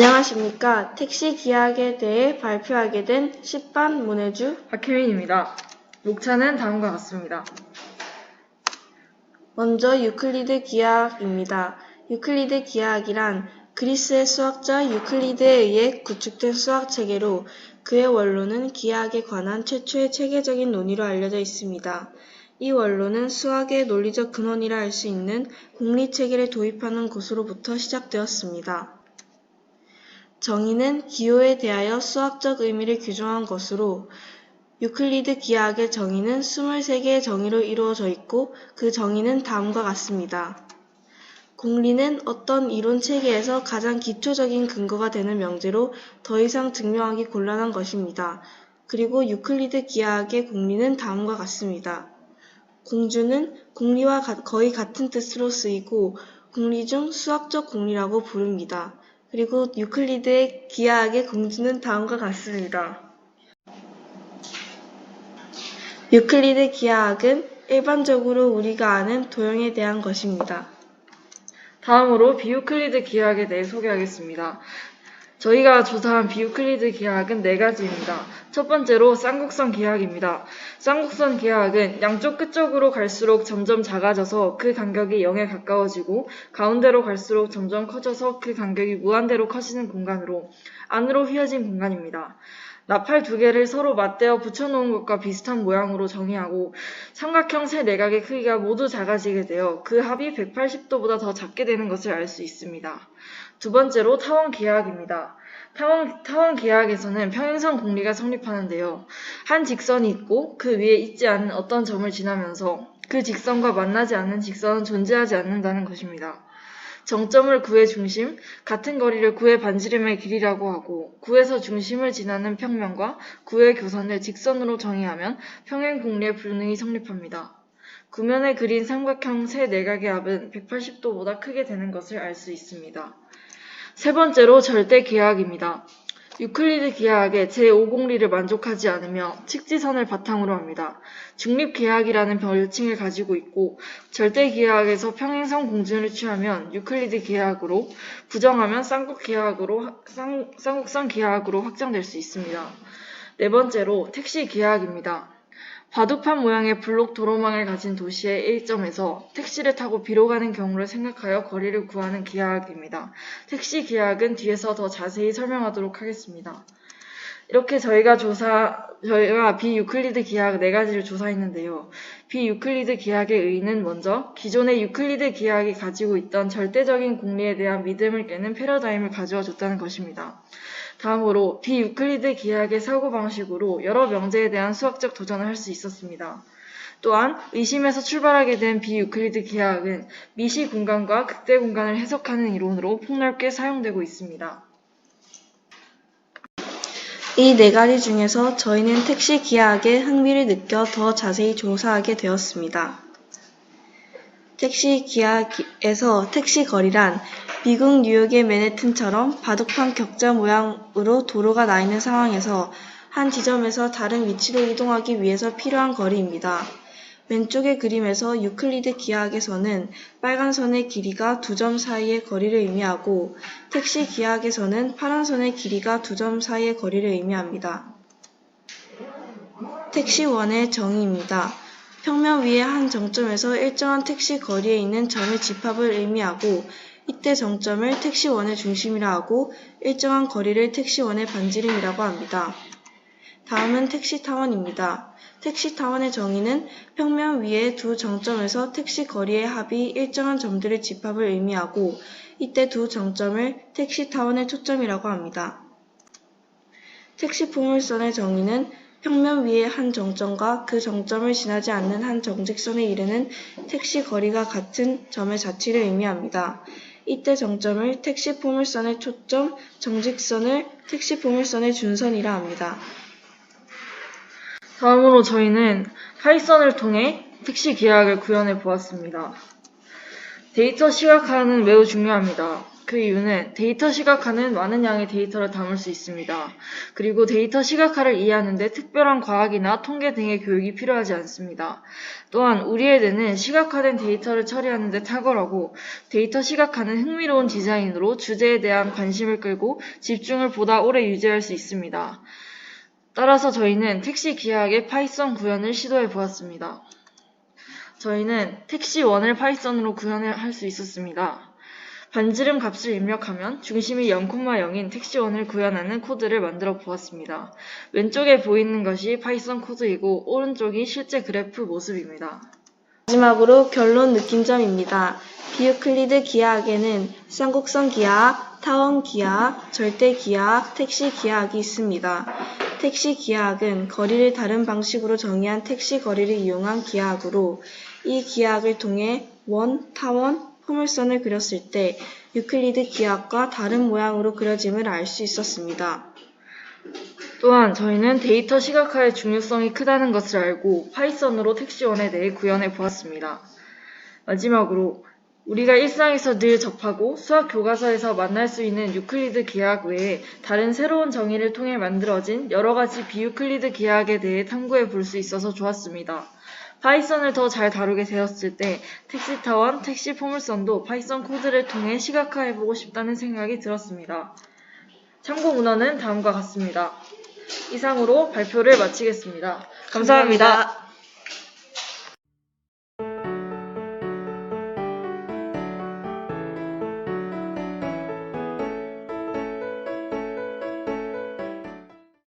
안녕하십니까. 택시 기하학에 대해 발표하게 된 10반 문혜주 박혜민입니다. 목차는 다음과 같습니다. 먼저 유클리드 기하학입니다. 유클리드 기하학이란 그리스의 수학자 유클리드에 의해 구축된 수학체계로 그의 원로는 기하학에 관한 최초의 체계적인 논의로 알려져 있습니다. 이 원로는 수학의 논리적 근원이라 할 수 있는 공리체계를 도입하는 것으로부터 시작되었습니다. 정의는 기호에 대하여 수학적 의미를 규정한 것으로 유클리드 기하학의 정의는 23개의 정의로 이루어져 있고 그 정의는 다음과 같습니다. 공리는 어떤 이론 체계에서 가장 기초적인 근거가 되는 명제로 더 이상 증명하기 곤란한 것입니다. 그리고 유클리드 기하학의 공리는 다음과 같습니다. 공주는 공리와 거의 같은 뜻으로 쓰이고 공리 중 수학적 공리라고 부릅니다. 그리고 유클리드의 기하학의 공주는 다음과 같습니다. 유클리드 기하학은 일반적으로 우리가 아는 도형에 대한 것입니다. 다음으로 비유클리드 기하학에 대해 소개하겠습니다. 저희가 조사한 비유클리드 기하학은 4가지입니다. 첫 번째로 쌍곡선 기하학입니다. 쌍곡선 기하학은 양쪽 끝쪽으로 갈수록 점점 작아져서 그 간격이 0에 가까워지고 가운데로 갈수록 점점 커져서 그 간격이 무한대로 커지는 공간으로 안으로 휘어진 공간입니다. 나팔 2개를 서로 맞대어 붙여놓은 것과 비슷한 모양으로 정의하고 삼각형 세 내각의 크기가 모두 작아지게 되어 그 합이 180도보다 더 작게 되는 것을 알 수 있습니다. 두 번째로 타원 기하학입니다. 타원 기하학에서는 평행선 공리가 성립하는데요. 한 직선이 있고 그 위에 있지 않은 어떤 점을 지나면서 그 직선과 만나지 않는 직선은 존재하지 않는다는 것입니다. 정점을 구의 중심, 같은 거리를 구의 반지름의 길이라고 하고 구에서 중심을 지나는 평면과 구의 교선을 직선으로 정의하면 평행 공리의 불능이 성립합니다. 구면에 그린 삼각형 세 내각의 합은 180도보다 크게 되는 것을 알 수 있습니다. 세 번째로 절대 기하학입니다. 유클리드 기하학의 제5공리를 만족하지 않으며 직지선을 바탕으로 합니다. 중립기하학이라는 별칭을 가지고 있고 절대 기하학에서 평행선 공준을 취하면 유클리드 기하학으로, 부정하면 쌍곡선 기하학으로 확장될 수 있습니다. 네 번째로 택시 기하학입니다. 바둑판 모양의 블록 도로망을 가진 도시의 A점에서 택시를 타고 B로 가는 경우를 생각하여 거리를 구하는 기하학입니다. 택시 기하학은 뒤에서 더 자세히 설명하도록 하겠습니다. 이렇게 저희가 비유클리드 기하학 4가지를 조사했는데요. 비유클리드 기하학의 의의는 먼저 기존의 유클리드 기하학이 가지고 있던 절대적인 공리에 대한 믿음을 깨는 패러다임을 가져와 줬다는 것입니다. 다음으로 비유클리드 기하학의 사고방식으로 여러 명제에 대한 수학적 도전을 할 수 있었습니다. 또한 의심에서 출발하게 된 비유클리드 기하학은 미시 공간과 극대 공간을 해석하는 이론으로 폭넓게 사용되고 있습니다. 이 4가지 중에서 저희는 택시 기하학에 흥미를 느껴 더 자세히 조사하게 되었습니다. 택시 기하학에서 택시 거리란 미국 뉴욕의 맨해튼처럼 바둑판 격자 모양으로 도로가 나 있는 상황에서 한 지점에서 다른 위치로 이동하기 위해서 필요한 거리입니다. 왼쪽의 그림에서 유클리드 기하학에서는 빨간 선의 길이가 2점 사이의 거리를 의미하고 택시 기하학에서는 파란 선의 길이가 2점 사이의 거리를 의미합니다. 택시원의 정의입니다. 평면 위의 한 정점에서 일정한 택시 거리에 있는 점의 집합을 의미하고 이때 정점을 택시원의 중심이라 하고 일정한 거리를 택시원의 반지름이라고 합니다. 다음은 택시타원입니다. 택시타원의 정의는 평면 위의 두 정점에서 택시 거리의 합이 일정한 점들의 집합을 의미하고 이때 두 정점을 택시타원의 초점이라고 합니다. 택시 포물선의 정의는 평면 위의 한 정점과 그 정점을 지나지 않는 한 정직선에 이르는 택시 거리가 같은 점의 자취를 의미합니다. 이때 정점을 택시 포물선의 초점, 정직선을 택시 포물선의 준선이라 합니다. 다음으로 저희는 파이썬을 통해 택시 기하학을 구현해 보았습니다. 데이터 시각화는 매우 중요합니다. 그 이유는 데이터 시각화는 많은 양의 데이터를 담을 수 있습니다. 그리고 데이터 시각화를 이해하는 데 특별한 과학이나 통계 등의 교육이 필요하지 않습니다. 또한 우리의 뇌는 시각화된 데이터를 처리하는 데 탁월하고 데이터 시각화는 흥미로운 디자인으로 주제에 대한 관심을 끌고 집중을 보다 오래 유지할 수 있습니다. 따라서 저희는 택시 기하학의 파이썬 구현을 시도해 보았습니다. 저희는 택시1을 파이썬으로 구현할 수 있었습니다. 반지름 값을 입력하면 중심이 0,0인 택시1을 구현하는 코드를 만들어 보았습니다. 왼쪽에 보이는 것이 파이썬 코드이고 오른쪽이 실제 그래프 모습입니다. 마지막으로 결론 느낀점입니다. 비유클리드 기하학에는 쌍곡선 기하학, 타원 기하학, 절대 기하학, 택시 기하학이 있습니다. 택시 기하학은 거리를 다른 방식으로 정의한 택시 거리를 이용한 기하학으로 이 기하학을 통해 원, 타원, 포물선을 그렸을 때 유클리드 기하학과 다른 모양으로 그려짐을 알 수 있었습니다. 또한 저희는 데이터 시각화의 중요성이 크다는 것을 알고 파이썬으로 택시1에 대해 구현해 보았습니다. 마지막으로 우리가 일상에서 늘 접하고 수학 교과서에서 만날 수 있는 유클리드 기하학 외에 다른 새로운 정의를 통해 만들어진 여러 가지 비유클리드 기하학에 대해 탐구해 볼 수 있어서 좋았습니다. 파이썬을 더 잘 다루게 되었을 때 택시 타원, 택시 포물선도 파이썬 코드를 통해 시각화해 보고 싶다는 생각이 들었습니다. 참고 문헌은 다음과 같습니다. 이상으로 발표를 마치겠습니다. 감사합니다.